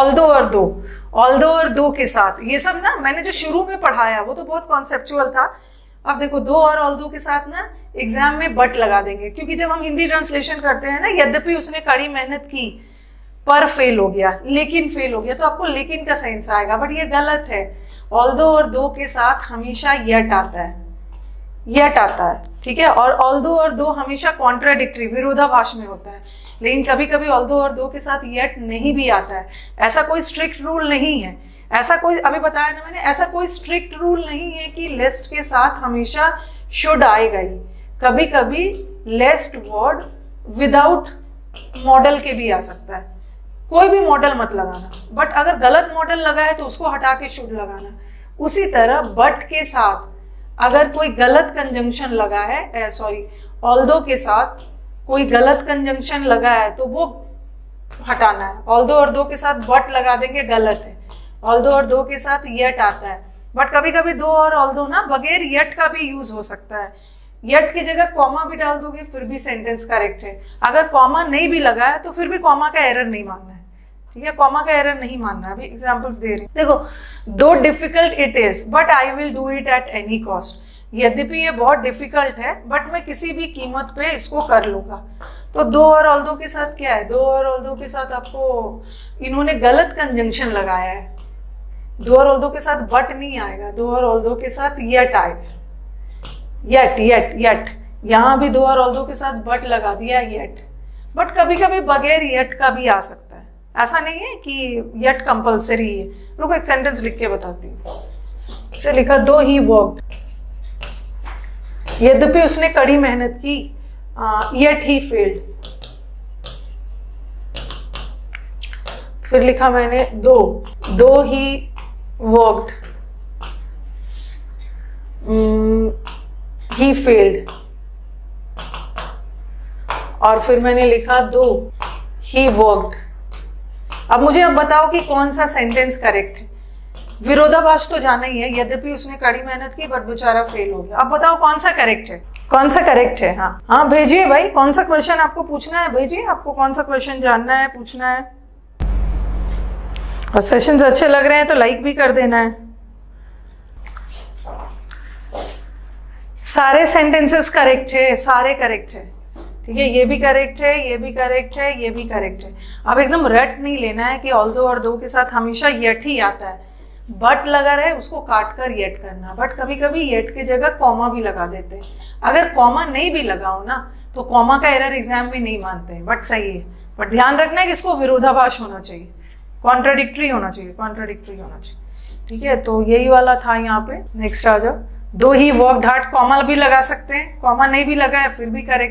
Although और दो, although और दो के साथ, ये सब ना मैंने जो शुरू में पढ़ाया वो तो बहुत कॉन्सेप्चुअल था। अब देखो दो और ऑल्दो के साथ ना एग्जाम में बट लगा देंगे, क्योंकि जब हम हिंदी ट्रांसलेशन करते हैं ना, यद्यपि उसने कड़ी मेहनत की पर फेल हो गया, लेकिन फेल हो गया, तो आपको लेकिन का सेंस आएगा, बट ये गलत है। ऑल्दो और दो के साथ हमेशा यट आता है, यट आता है, ठीक है। और ऑल्दो और दो हमेशा कॉन्ट्राडिक्टरी, विरोधाभास में होता है, लेकिन कभी कभी ऑल्दो और दो के साथ यट नहीं भी आता है। ऐसा कोई स्ट्रिक्ट रूल नहीं है, ऐसा कोई, अभी बताया ना मैंने, ऐसा कोई स्ट्रिक्ट रूल नहीं है कि लेस्ट के साथ हमेशा शुड आएगा ही। कभी कभी लेस्ट वर्ड विदाउट मॉडल के भी आ सकता है, कोई भी मॉडल मत लगाना, बट अगर गलत मॉडल लगा है तो उसको हटा के शुड लगाना। उसी तरह बट के साथ अगर कोई गलत कंजंक्शन लगा है, सॉरी, ऑल्दो के साथ कोई गलत कंजंक्शन लगा है तो वो हटाना है। ऑल्दो और दो के साथ बट लगा देंगे, गलत है। ऑल्दो और दो के साथ यट आता है, बट कभी कभी दो और ऑल्दो ना बगैर यट का भी यूज हो सकता है। यट की जगह कॉमा भी डाल दोगे फिर भी सेंटेंस करेक्ट है। अगर कॉमा नहीं भी लगा है तो फिर भी कॉमा का एरर नहीं मानना है, ठीक है, कॉमा का एरर नहीं मानना है। अभी एग्जांपल्स दे रही हूँ, देखो, दो difficult it is but I will do it at any cost. यद्यपि ये बहुत डिफिकल्ट है बट मैं किसी भी कीमत पे इसको कर लूंगा। तो दो और ऑल्दो के साथ क्या है, दो और ऑल्दो के साथ आपको इन्होंने गलत कंजंक्शन लगाया है। दो और ऑल्दो के साथ बट नहीं आएगा, दो और ऑल्दो के साथ यट आएगा, यट यट यट। यहाँ भी दो और ऑल्दो के साथ बट लगा दिया, यट। बट कभी कभी बगैर यट का भी आ सकता है, ऐसा नहीं है कि यट कंपल्सरी है। रुको एक सेंटेंस लिख के बताती हूँ। इसे लिखा, दो ही वर्कड, यद्यपि उसने कड़ी मेहनत की, येट ही फेल्ड। फिर लिखा मैंने दो ही वर्कड, ही फेल्ड। और फिर मैंने लिखा दो ही वर्कड। अब मुझे अब बताओ कि कौन सा सेंटेंस करेक्ट है। विरोधाभास तो जाना ही है, यद्यपि उसने कड़ी मेहनत की बट बेचारा फेल हो गया। अब बताओ कौन सा करेक्ट है, कौन सा करेक्ट है। हाँ हाँ भेजिए भाई, कौन सा क्वेश्चन आपको पूछना है भेजिए, आपको कौन सा क्वेश्चन जानना है, पूछना है। और सेशंस अच्छे लग रहे हैं तो लाइक भी कर देना है। सारे सेंटेंसेस करेक्ट है, सारे करेक्ट है, ठीक है। ये भी करेक्ट है, ये भी करेक्ट है, ये भी करेक्ट है। अब एकदम रट नहीं लेना है कि ऑल्दो और दो के साथ हमेशा यट ही आता है। बट लगा रहे उसको काट कर येट करना, बट कभी कभी येट की जगह कॉमा भी लगा देते हैं। अगर कॉमा नहीं भी लगाओ ना तो कॉमा का एरर एग्जाम में नहीं मानते हैं, बट सही है। बट ध्यान रखना है कि इसको विरोधाभास होना चाहिए, कॉन्ट्राडिक्टरी होना चाहिए, कॉन्ट्राडिक्टरी होना चाहिए, ठीक है। तो यही वाला था यहाँ पे। नेक्स्ट आ जाओ, दो ही वर्कड हार्ड, कॉमा भी लगा सकते हैं, कॉमा नहीं भी लगा है फिर भी करेक्ट।